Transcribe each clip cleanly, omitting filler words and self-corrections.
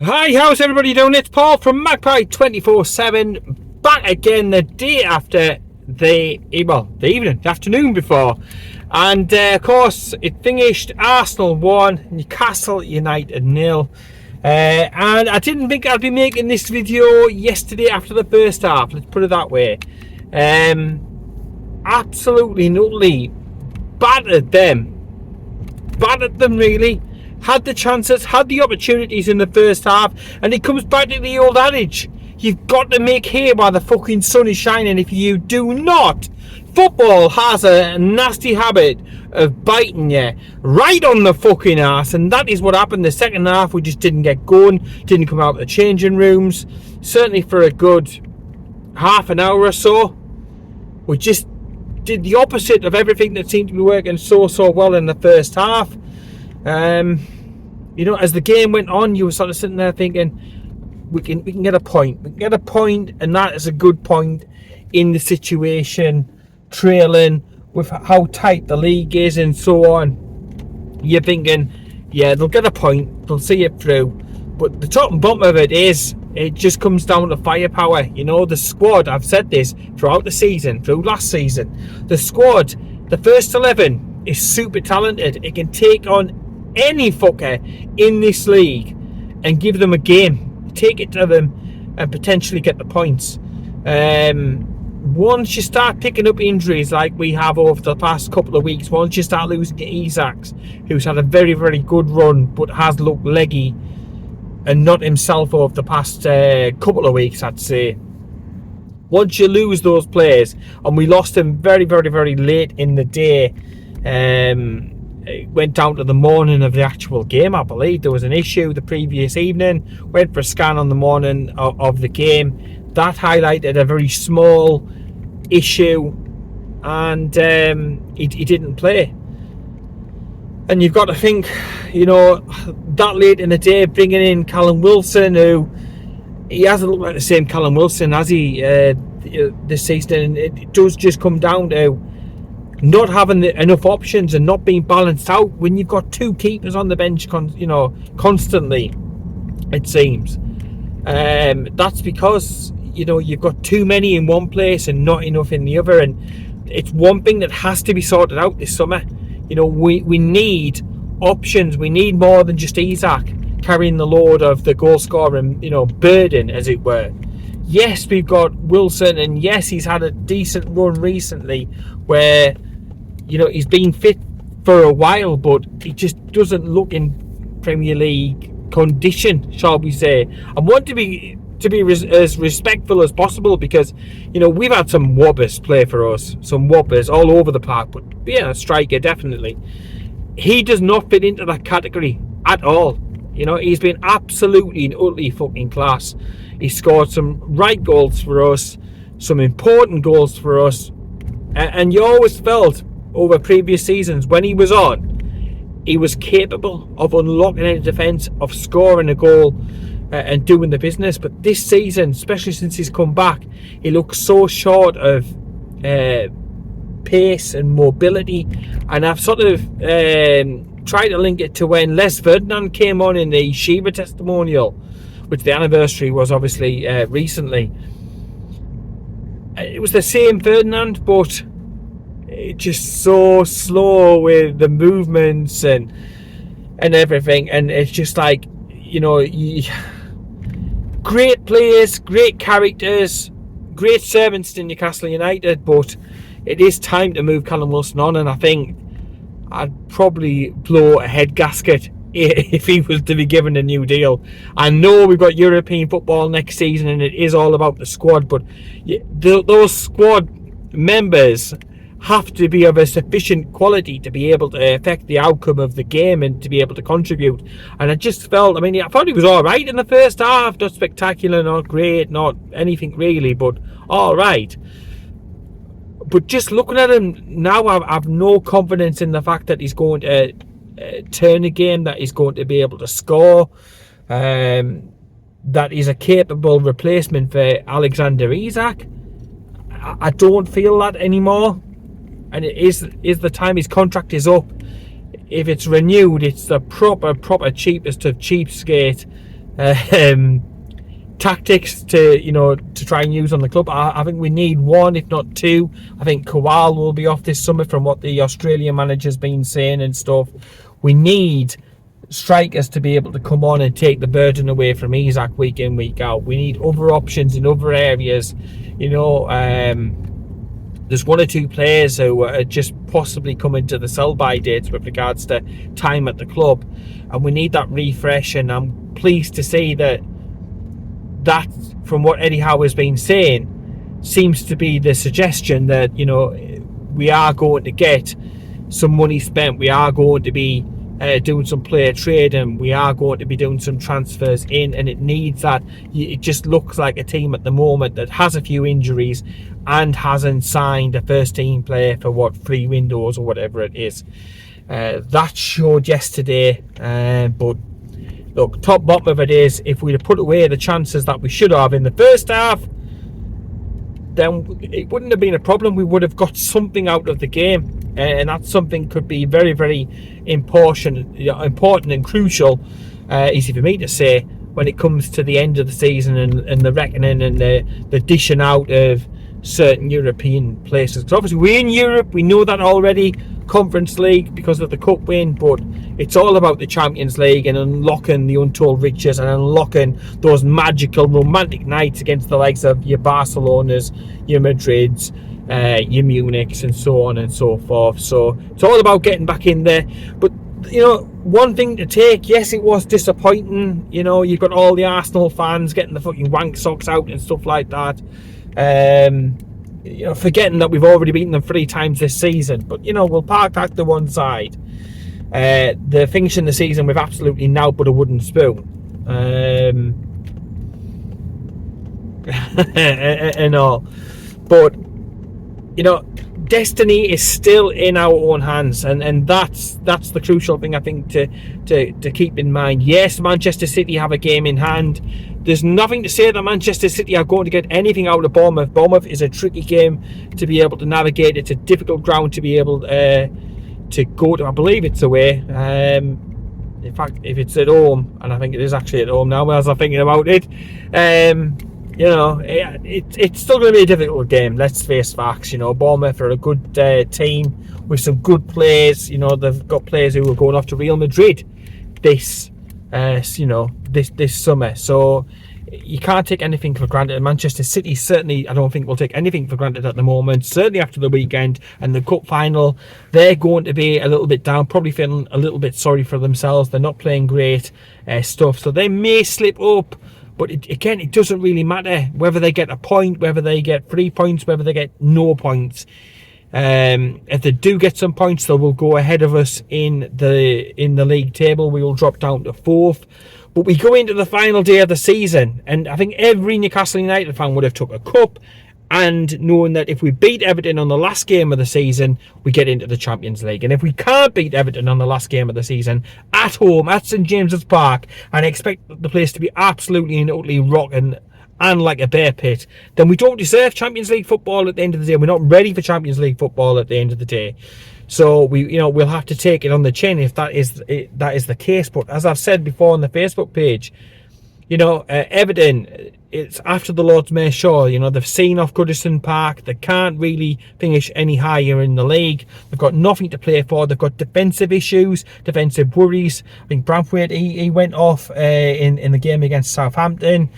Hi, how's everybody doing? It's Paul from Magpie 24/7, back again the day after the afternoon before. And of course, it finished Arsenal 1, Newcastle United 0. And I didn't think I'd be making this video yesterday after the first half, let's put it that way. Absolutely, nutty, battered them really. Had the chances, had the opportunities in the first half, and it comes back to the old adage: you've got to make hay while the fucking sun is shining. If you do not, football has a nasty habit of biting you right on the fucking ass, and that is what happened. The second half, we just didn't get going, didn't come out of the changing rooms, certainly for a good half an hour or so. We just did the opposite of everything that seemed to be working so well in the first half. As the game went on, you were sort of sitting there thinking, we can get a point. We can get a point, and that is a good point in the situation, trailing with how tight the league is and so on. You're thinking, yeah, they'll get a point, they'll see it through. But the top and bottom of it is, it just comes down to firepower. The squad, I've said this throughout the season, through last season, the squad, the first 11 is super talented. It can take on any fucker in this league and give them a game, take it to them and potentially get the points. Once you start picking up injuries like we have over the past couple of weeks, once you start losing to Isaacs, who's had a very, very good run but has looked leggy and not himself over the past couple of weeks, I'd say. Once you lose those players, and we lost him very, very, very late in the day, it went down to the morning of the actual game, I believe. There was an issue the previous evening, went for a scan on the morning of the game. That highlighted a very small issue, and he didn't play. And you've got to think, that late in the day, bringing in Callum Wilson, who he hasn't looked like the same Callum Wilson, has he, this season. It does just come down to not having enough options and not being balanced out when you've got two keepers on the bench constantly, it seems. That's because you've got too many in one place and not enough in the other, and it's one thing that has to be sorted out this summer. We need options. We need more than just Isaac carrying the load of the goal scoring burden, as it were. Yes, we've got Wilson, and yes, he's had a decent run recently where he's been fit for a while, but he just doesn't look in Premier League condition, shall we say. I want to be as respectful as possible, because we've had some whoppers play for us, some whoppers all over the park, but yeah, a striker definitely. He does not fit into that category at all. He's been absolutely and utterly fucking class. He scored some right goals for us, some important goals for us, and you always felt over previous seasons when he was on, he was capable of unlocking a defence, of scoring a goal and doing the business. But this season, especially since he's come back, he looks so short of pace and mobility. And I've sort of tried to link it to when Les Ferdinand came on in the Shiva testimonial, which the anniversary was obviously recently. It was the same Ferdinand, but just so slow with the movements and everything. And it's just like, great players, great characters, great servants to Newcastle United, but it is time to move Callum Wilson on. And I think I'd probably blow a head gasket if he was to be given a new deal. I know we've got European football next season and it is all about the squad, but those squad members have to be of a sufficient quality to be able to affect the outcome of the game and to be able to contribute. And I just felt, I thought he was alright in the first half, not spectacular, not great, not anything really, but alright. But just looking at him now, I've no confidence in the fact that he's going to turn a game, that he's going to be able to score, that he's a capable replacement for Alexander Isak. I don't feel that anymore. And it is the time his contract is up. If it's renewed, it's the proper cheapest of cheapskate tactics to try and use on the club. I think we need one, if not two. I think Kowal will be off this summer from what the Australian manager's been saying and stuff. We need strikers to be able to come on and take the burden away from Isak week in, week out. We need other options in other areas. There's one or two players who are just possibly coming to the sell-by dates with regards to time at the club, and we need that refresh. And I'm pleased to see that from what Eddie Howe has been saying, seems to be the suggestion that we are going to get some money spent. We are going to be doing some player trading. We are going to be doing some transfers in, and it needs that. It just looks like a team at the moment that has a few injuries and hasn't signed a first team player for 3 windows or whatever it is. That showed yesterday, but look, top bottom of it is, if we'd have put away the chances that we should have in the first half, then it wouldn't have been a problem. We would have got something out of the game, and that something could be very, very important and crucial, easy for me to say, when it comes to the end of the season and the reckoning and the dishing out of certain European places. Because obviously we're in Europe, we know that already, Conference League because of the cup win, but it's all about the Champions League and unlocking the untold riches and unlocking those magical romantic nights against the likes of your Barcelonas, your Madrids, your Munichs, and so on and so forth. So it's all about getting back in there. But one thing to take, yes, it was disappointing. You've got all the Arsenal fans getting the fucking wank socks out and stuff like that, forgetting that we've already beaten them 3 times this season. But we'll park that to one side. They're finishing the season with absolutely now but a wooden spoon, and all. But destiny is still in our own hands, and that's the crucial thing, I think, to keep in mind. Yes, Manchester City have a game in hand. There's nothing to say that Manchester City are going to get anything out of Bournemouth. Bournemouth is a tricky game to be able to navigate. It's a difficult ground to be able to go to. I believe it's away. In fact, if it's at home, and I think it is actually at home now as I'm thinking about it, it's still going to be a difficult game. Let's face facts. Bournemouth are a good team with some good players. They've got players who are going off to Real Madrid this summer. So you can't take anything for granted. Manchester City certainly, I don't think, will take anything for granted at the moment. Certainly after the weekend and the cup final, they're going to be a little bit down, probably feeling a little bit sorry for themselves. They're not playing great stuff, so they may slip up. But it doesn't really matter whether they get a point, whether they get 3 points, whether they get no points. If they do get some points, they will go ahead of us in the league table. We will drop down to 4th. But we go into the final day of the season, and I think every Newcastle United fan would have took a cup, and knowing that if we beat Everton on the last game of the season, we get into the Champions League. And if we can't beat Everton on the last game of the season at home at St James's Park, and expect the place to be absolutely and utterly rocking and like a bear pit, then we don't deserve Champions League football at the end of the day. We're not ready for Champions League football at the end of the day. So we'll have to take it on the chin if that is the case. But as I've said before on the Facebook page, Everton, it's after the Lord's May Show. They've seen off Goodison Park. They can't really finish any higher in the league. They've got nothing to play for. They've got defensive issues, defensive worries. I think Branthwaite, he went off in the game against Southampton.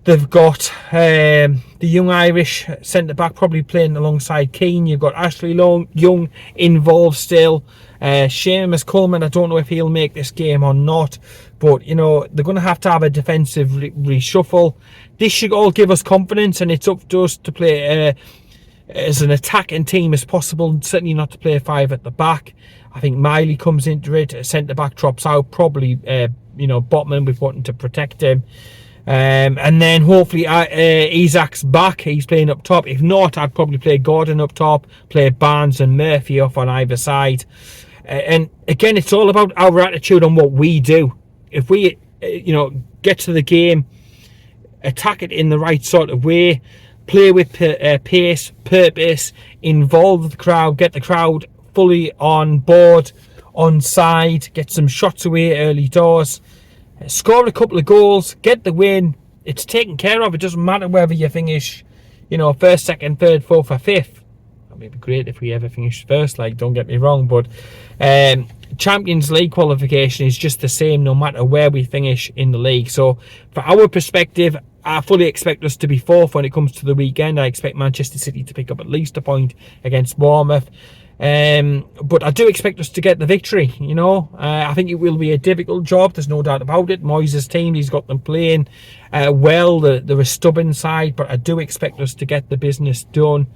They've got the young Irish centre-back probably playing alongside Keane. You've got Ashley Young involved still. Seamus Coleman, I don't know if he'll make this game or not. But, they're going to have a defensive reshuffle. This should all give us confidence, and it's up to us to play as an attacking team as possible. Certainly not to play 5 at the back. I think Miley comes into it. Centre-back drops out. Probably, Botman with wanting to protect him. And then hopefully Isak's back. He's playing up top. If not, I'd probably play Gordon up top, play Barnes and Murphy off on either side. And again, it's all about our attitude on what we do. If we, get to the game, attack it in the right sort of way, play with pace, purpose, involve the crowd, get the crowd fully on board, on side, get some shots away early doors, Score a couple of goals, get the win. It's taken care of. It doesn't matter whether you finish, first, second, third, fourth, or fifth. It'd be great if we ever finish first, like, don't get me wrong, but Champions League qualification is just the same no matter where we finish in the league. So for our perspective, I fully expect us to be fourth when it comes to the weekend. I expect Manchester City to pick up at least a point against Bournemouth. But I do expect us to get the victory. I think it will be a difficult job, there's no doubt about it. Moyes' team, he's got them playing well. They're a stubborn side, but I do expect us to get the business done.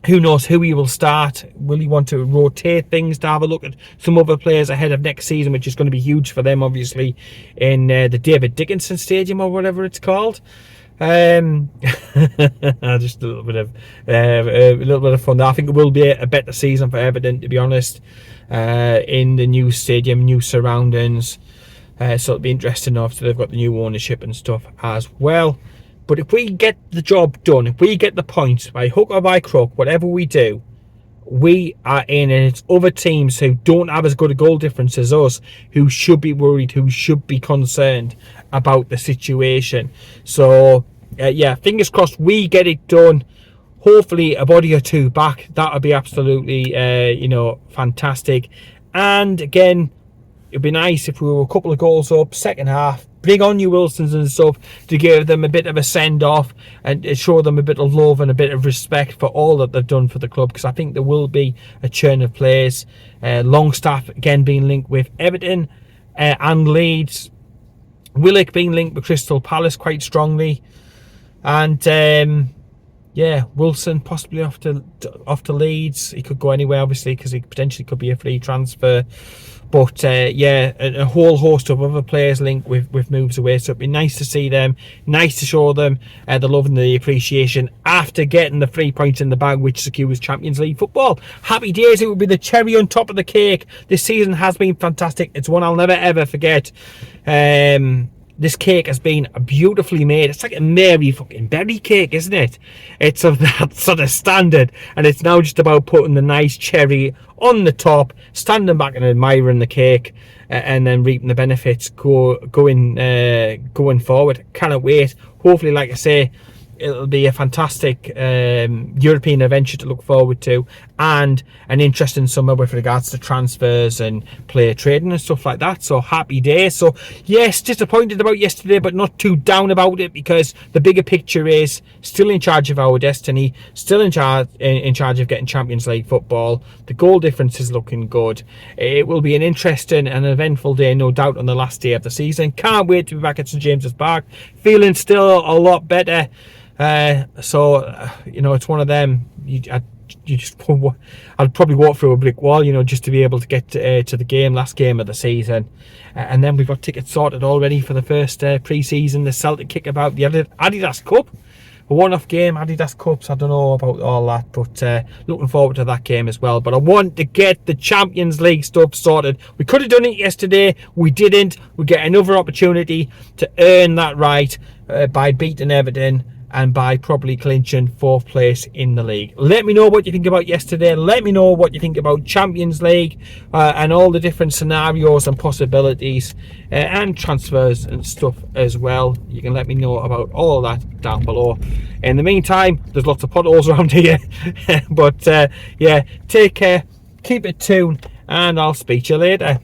Who knows who he will start? Will he want to rotate things to have a look at some other players ahead of next season, which is going to be huge for them, obviously, in the David Dickinson Stadium or whatever it's called. Just a little bit of fun. I think it will be a better season for Everton, to be honest, in the new stadium, new surroundings. So it'll be interesting enough. So they've got the new ownership and stuff as well. But if we get the job done, if we get the points by hook or by crook, whatever we do, we are in, and it's other teams who don't have as good a goal difference as us who should be worried, who should be concerned about the situation. So yeah, fingers crossed we get it done. Hopefully a body or two back, that would be absolutely fantastic. And again, it'd be nice if we were a couple of goals up second half, bring on new Wilsons and stuff to give them a bit of a send-off and show them a bit of love and a bit of respect for all that they've done for the club, because I think there will be a churn of players. Longstaff again being linked with Everton and Leeds. Willock being linked with Crystal Palace quite strongly. And Wilson possibly off to Leeds. He could go anywhere, obviously, because he potentially could be a free transfer. But a whole host of other players linked with moves away. So it'd be nice to see them, nice to show them the love and the appreciation after getting the 3 points in the bag, which secures Champions League football. Happy days. It would be the cherry on top of the cake. This season has been fantastic. It's one I'll never ever forget. This cake has been beautifully made. It's like a Mary fucking berry cake, isn't it? It's of that sort of standard, and it's now just about putting the nice cherry on the top, standing back and admiring the cake, and then reaping the benefits going forward. Cannot wait. Hopefully, like I say, it'll be a fantastic European adventure to look forward to, and an interesting summer with regards to transfers and player trading and stuff like that. So happy days. So yes, disappointed about yesterday, but not too down about it, because the bigger picture is still in charge of our destiny, still in charge of getting Champions League football. The goal difference is looking good. It will be an interesting and eventful day, no doubt, on the last day of the season. Can't wait to be back at St James's Park, feeling still a lot better. It's one of them. I'd probably walk through a brick wall, just to be able to get to the last game of the season. And then we've got tickets sorted already for the first pre-season, the Celtic kickabout, the Adidas Cup, a one-off game, Adidas Cups. I don't know about all that, but looking forward to that game as well. But I want to get the Champions League stuff sorted. We could have done it yesterday, we didn't. We get another opportunity to earn that right by beating Everton and by probably clinching 4th place in the league. Let me know what you think about yesterday. Let me know what you think about Champions League and all the different scenarios and possibilities and transfers and stuff as well. You can let me know about all of that down below. In the meantime, there's lots of potholes around here. But take care, keep it tuned, and I'll speak to you later.